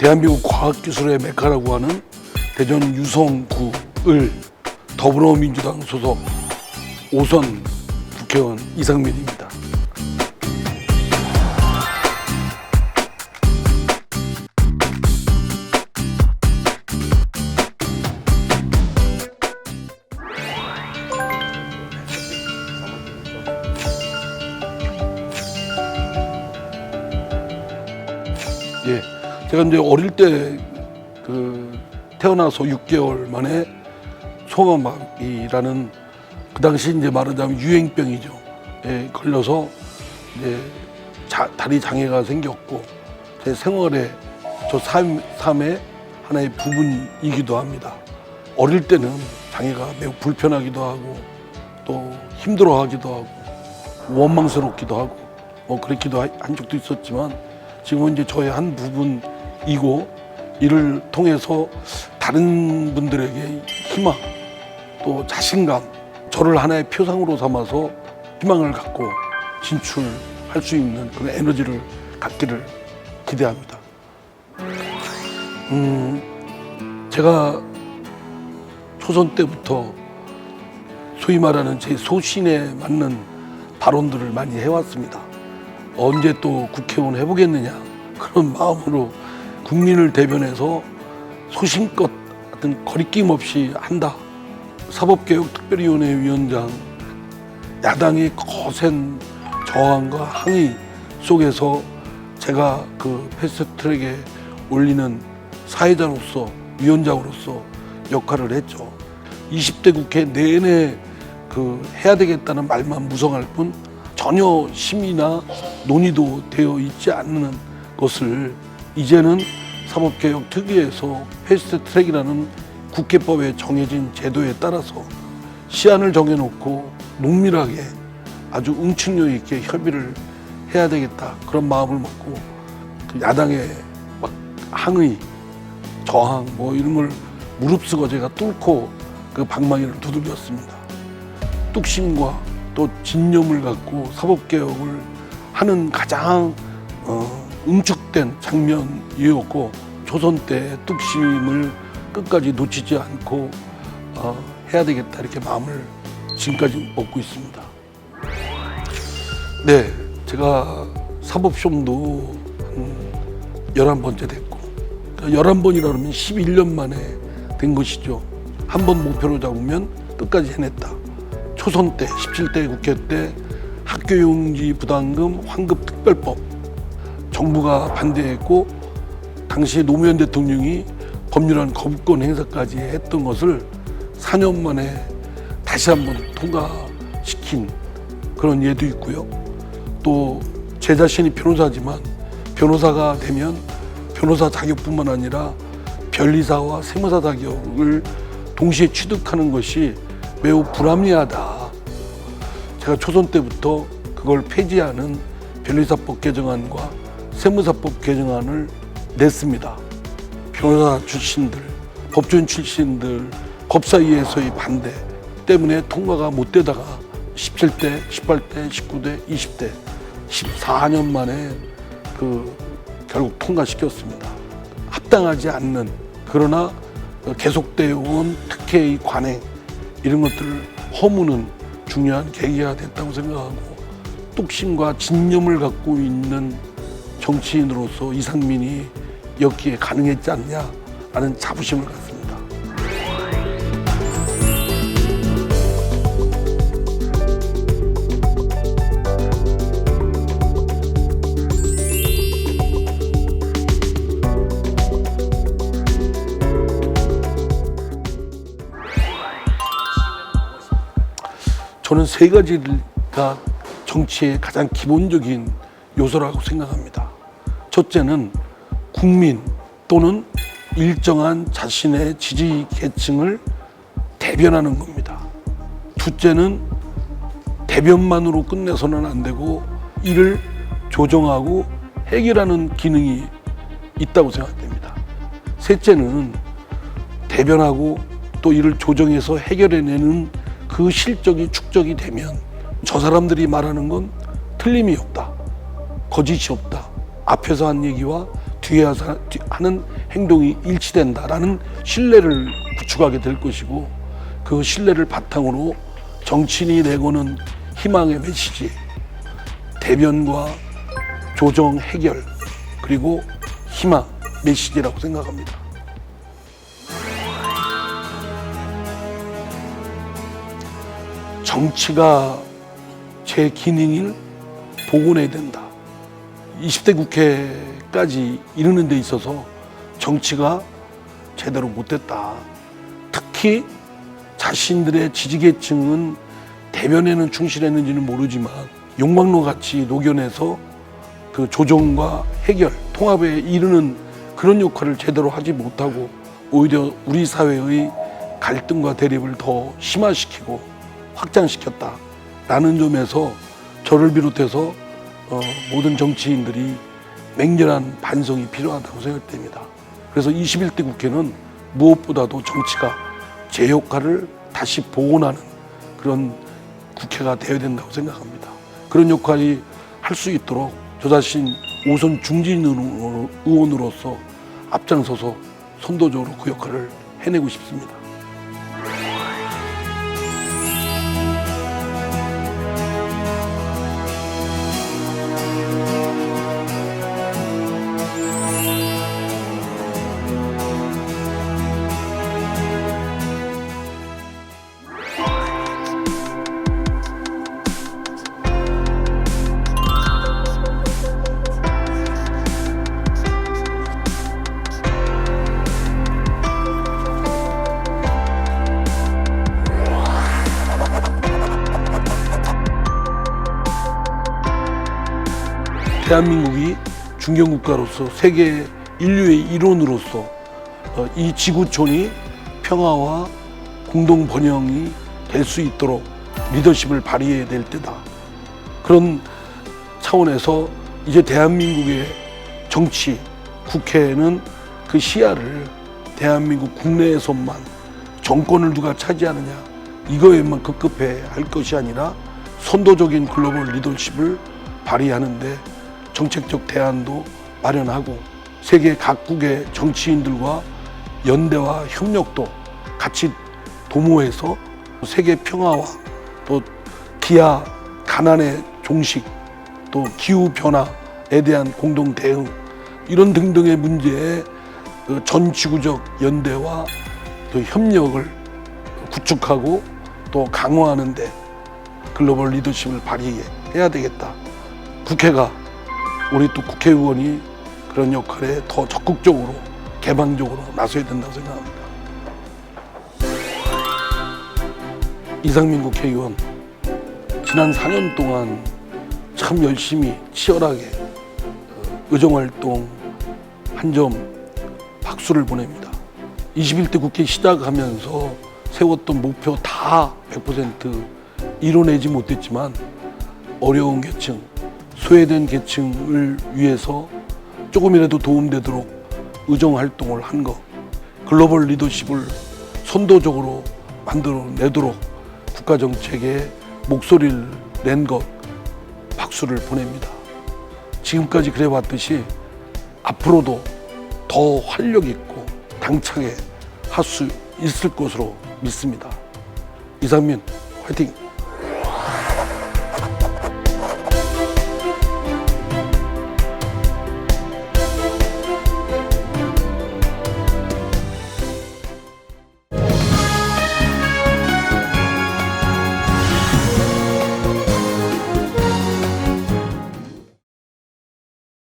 대한민국 과학기술의 메카라고 하는 대전 유성구을 더불어민주당 소속 5선 국회의원 이상민입니다. 예, 제가 이제 어릴 때 태어나서 6개월 만에 소아마비라는 그 당시 이제 말하자면 유행병이죠. 예, 걸려서 이제 다리 장애가 생겼고 제 생활에 저 삶의 하나의 부분이기도 합니다. 어릴 때는 장애가 매우 불편하기도 하고 또 힘들어하기도 하고 원망스럽기도 하고 뭐 그랬기도 한 적도 있었지만 지금은 이제 저의 한 부분이고 이를 통해서 다른 분들에게 희망 또 자신감 저를 하나의 표상으로 삼아서 희망을 갖고 진출할 수 있는 그런 에너지를 갖기를 기대합니다. 제가 초선 때부터 소위 말하는 제 소신에 맞는 발언들을 많이 해왔습니다. 언제 또 국회의원 해보겠느냐 그런 마음으로 국민을 대변해서 소신껏 하여튼 거리낌 없이 한다. 사법개혁특별위원회 위원장 야당의 거센 저항과 항의 속에서 제가 그 패스트트랙에 올리는 사회자로서 위원장으로서 역할을 했죠. 20대 국회 내내 해야 되겠다는 말만 무성할 뿐 전혀 심의나 논의도 되어 있지 않는 것을 이제는 사법개혁 특위에서 패스트트랙이라는 국회법에 정해진 제도에 따라서 시한을 정해놓고 농밀하게 아주 응축력 있게 협의를 해야 되겠다 그런 마음을 먹고 야당의 막 항의, 저항 뭐 이런 걸 무릅쓰고 제가 뚫고 그 방망이를 두들겼습니다. 뚝심과 또 진념을 갖고 사법개혁을 하는 가장 응축된 장면이었고 초선 때 뚝심을 끝까지 놓치지 않고 해야 되겠다 이렇게 마음을 지금까지 먹고 있습니다. 네, 제가 사법시험도 한 11번째 됐고 11번이라 그러면 11년 만에 된 것이죠. 한 번 목표로 잡으면 끝까지 해냈다. 초선 때 17대 국회 때 학교용지 부담금 환급 특별법 정부가 반대했고 당시 노무현 대통령이 법률안 거부권 행사까지 했던 것을 4년 만에 다시 한번 통과시킨 그런 예도 있고요. 또 제 자신이 변호사지만 변호사가 되면 변호사 자격뿐만 아니라 변리사와 세무사 자격을 동시에 취득하는 것이 매우 불합리하다. 제가 초선 때부터 그걸 폐지하는 변리사법 개정안과 세무사법 개정안을 냈습니다. 변호사 출신들, 법조인 출신들, 법사위에서의 반대 때문에 통과가 못 되다가 17대, 18대, 19대, 20대, 14년 만에 결국 통과시켰습니다. 합당하지 않는 그러나 계속되어 온 특혜의 관행 이런 것들을 허무는 중요한 계기가 됐다고 생각하고 뚝심과 진념을 갖고 있는 정치인으로서 이상민이 여기에 가능했지 않냐라는 자부심을 갖습니다. 저는 세 가지가 정치의 가장 기본적인 요소라고 생각합니다. 첫째는 국민 또는 일정한 자신의 지지 계층을 대변하는 겁니다. 둘째는 대변만으로 끝내서는 안 되고 이를 조정하고 해결하는 기능이 있다고 생각됩니다. 셋째는 대변하고 또 이를 조정해서 해결해내는 그 실적이 축적이 되면 저 사람들이 말하는 건 틀림이 없다. 거짓이 없다. 앞에서 한 얘기와 뒤에 하는 행동이 일치된다라는 신뢰를 구축하게 될 것이고, 그 신뢰를 바탕으로 정치인이 내고는 희망의 메시지, 대변과 조정 해결, 그리고 희망 메시지라고 생각합니다. 정치가 제 기능을 복원해야 된다. 20대 국회까지 이르는 데 있어서 정치가 제대로 못됐다. 특히 자신들의 지지계층은 대변에는 충실했는지는 모르지만 용광로 같이 녹여내서 그 조정과 해결, 통합에 이르는 그런 역할을 제대로 하지 못하고 오히려 우리 사회의 갈등과 대립을 더 심화시키고 확장시켰다라는 점에서 저를 비롯해서 모든 정치인들이 맹렬한 반성이 필요하다고 생각됩니다. 그래서 21대 국회는 무엇보다도 정치가 제 역할을 다시 복원하는 그런 국회가 되어야 된다고 생각합니다. 그런 역할이 할 수 있도록 저 자신 오선 중진 의원으로서 앞장서서 선도적으로 그 역할을 해내고 싶습니다. 대한민국이 중견국가로서 세계 인류의 일원으로서 이 지구촌이 평화와 공동 번영이 될 수 있도록 리더십을 발휘해야 될 때다. 그런 차원에서 이제 대한민국의 정치, 국회는 그 시야를 대한민국 국내에서만 정권을 누가 차지하느냐 이거에만 급급해 할 것이 아니라 선도적인 글로벌 리더십을 발휘하는데 정책적 대안도 마련하고 세계 각국의 정치인들과 연대와 협력도 같이 도모해서 세계 평화와 또 기아, 가난의 종식, 또 기후 변화에 대한 공동 대응 이런 등등의 문제에 전 지구적 연대와 또 협력을 구축하고 또 강화하는데 글로벌 리더십을 발휘해야 되겠다. 국회가 우리 또 국회의원이 그런 역할에 더 적극적으로 개방적으로 나서야 된다고 생각합니다. 이상민 국회의원 지난 4년 동안 참 열심히 치열하게 의정활동 한 점 박수를 보냅니다. 21대 국회 시작하면서 세웠던 목표 다 100% 이뤄내지 못했지만 어려운 계층, 소외된 계층을 위해서 조금이라도 도움되도록 의정활동을 한 것, 글로벌 리더십을 선도적으로 만들어내도록 국가정책에 목소리를 낸 것 박수를 보냅니다. 지금까지 그래왔듯이 앞으로도 더 활력 있고 당차게 할 수 있을 것으로 믿습니다. 이상민 화이팅!